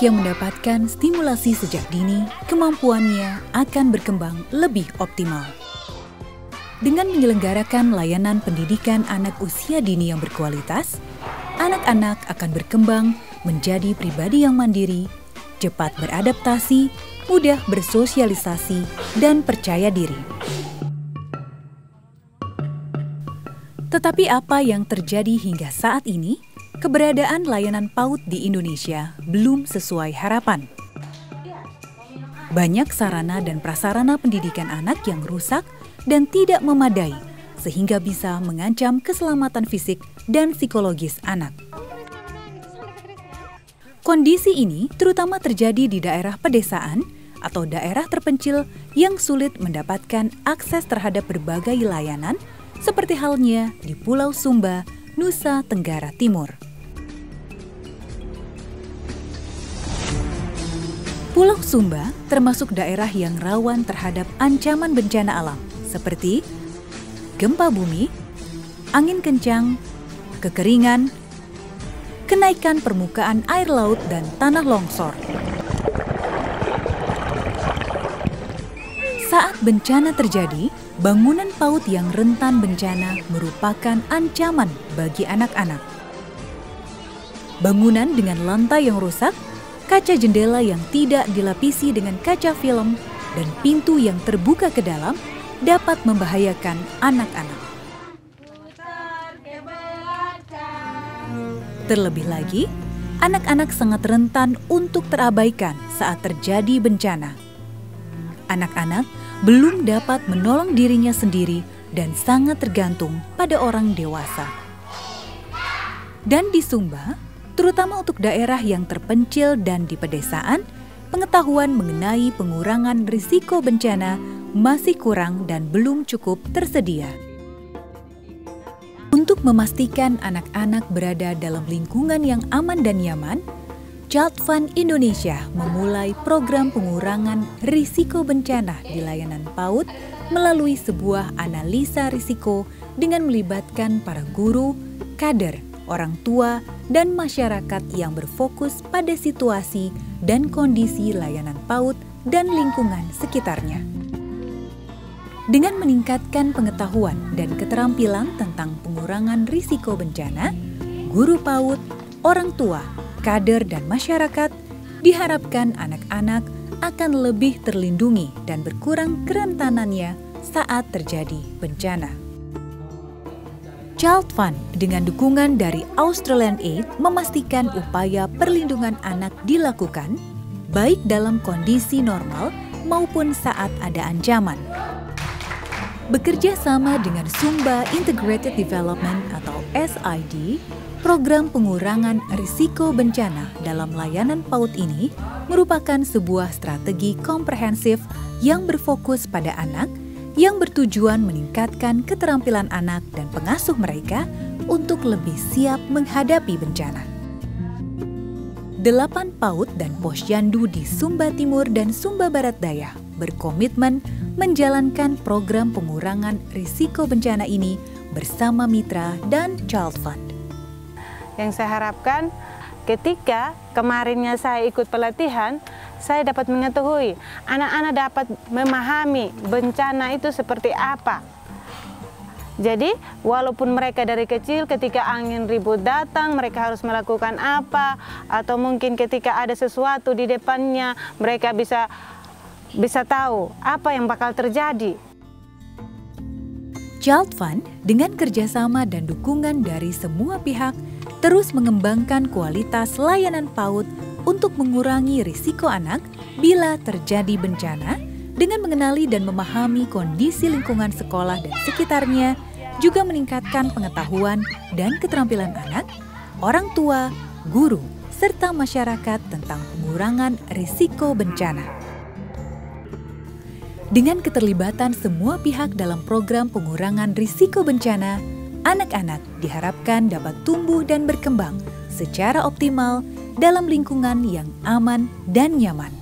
Anak yang mendapatkan stimulasi sejak dini, kemampuannya akan berkembang lebih optimal. Dengan menyelenggarakan layanan pendidikan anak usia dini yang berkualitas, anak-anak akan berkembang menjadi pribadi yang mandiri, cepat beradaptasi, mudah bersosialisasi, dan percaya diri. Tetapi apa yang terjadi hingga saat ini? Keberadaan layanan PAUD di Indonesia belum sesuai harapan. Banyak sarana dan prasarana pendidikan anak yang rusak dan tidak memadai, sehingga bisa mengancam keselamatan fisik dan psikologis anak. Kondisi ini terutama terjadi di daerah pedesaan atau daerah terpencil yang sulit mendapatkan akses terhadap berbagai layanan, seperti halnya di Pulau Sumba, Nusa Tenggara Timur. Pulau Sumba termasuk daerah yang rawan terhadap ancaman bencana alam seperti gempa bumi, angin kencang, kekeringan, kenaikan permukaan air laut dan tanah longsor. Saat bencana terjadi, bangunan PAUD yang rentan bencana merupakan ancaman bagi anak-anak. Bangunan dengan lantai yang rusak, kaca jendela yang tidak dilapisi dengan kaca film, dan pintu yang terbuka ke dalam dapat membahayakan anak-anak. Terlebih lagi, anak-anak sangat rentan untuk terabaikan saat terjadi bencana. Anak-anak belum dapat menolong dirinya sendiri dan sangat tergantung pada orang dewasa. Dan di Sumba, terutama untuk daerah yang terpencil dan di pedesaan, pengetahuan mengenai pengurangan risiko bencana masih kurang dan belum cukup tersedia. Untuk memastikan anak-anak berada dalam lingkungan yang aman dan nyaman, Child Fund Indonesia memulai program pengurangan risiko bencana di layanan PAUD melalui sebuah analisa risiko dengan melibatkan para guru, kader, orang tua, dan masyarakat yang berfokus pada situasi dan kondisi layanan PAUD dan lingkungan sekitarnya. Dengan meningkatkan pengetahuan dan keterampilan tentang pengurangan risiko bencana, guru PAUD, orang tua, kader, dan masyarakat diharapkan anak-anak akan lebih terlindungi dan berkurang kerentanannya saat terjadi bencana. Child Fund dengan dukungan dari Australian Aid memastikan upaya perlindungan anak dilakukan baik dalam kondisi normal maupun saat ada ancaman. Bekerja sama dengan Sumba Integrated Development atau SID, program pengurangan risiko bencana dalam layanan PAUD ini merupakan sebuah strategi komprehensif yang berfokus pada anak yang bertujuan meningkatkan keterampilan anak dan pengasuh mereka untuk lebih siap menghadapi bencana. 8 PAUD dan Posyandu di Sumba Timur dan Sumba Barat Daya berkomitmen menjalankan program pengurangan risiko bencana ini bersama mitra dan Child Fund. Yang saya harapkan ketika kemarinnya saya ikut pelatihan, saya dapat mengetahui, anak-anak dapat memahami bencana itu seperti apa. Jadi, walaupun mereka dari kecil ketika angin ribut datang, mereka harus melakukan apa, atau mungkin ketika ada sesuatu di depannya, mereka bisa tahu apa yang bakal terjadi. Child Fund dengan kerjasama dan dukungan dari semua pihak terus mengembangkan kualitas layanan PAUD untuk mengurangi risiko anak bila terjadi bencana dengan mengenali dan memahami kondisi lingkungan sekolah dan sekitarnya, juga meningkatkan pengetahuan dan keterampilan anak, orang tua, guru, serta masyarakat tentang pengurangan risiko bencana. Dengan keterlibatan semua pihak dalam program pengurangan risiko bencana, anak-anak diharapkan dapat tumbuh dan berkembang secara optimal dalam lingkungan yang aman dan nyaman.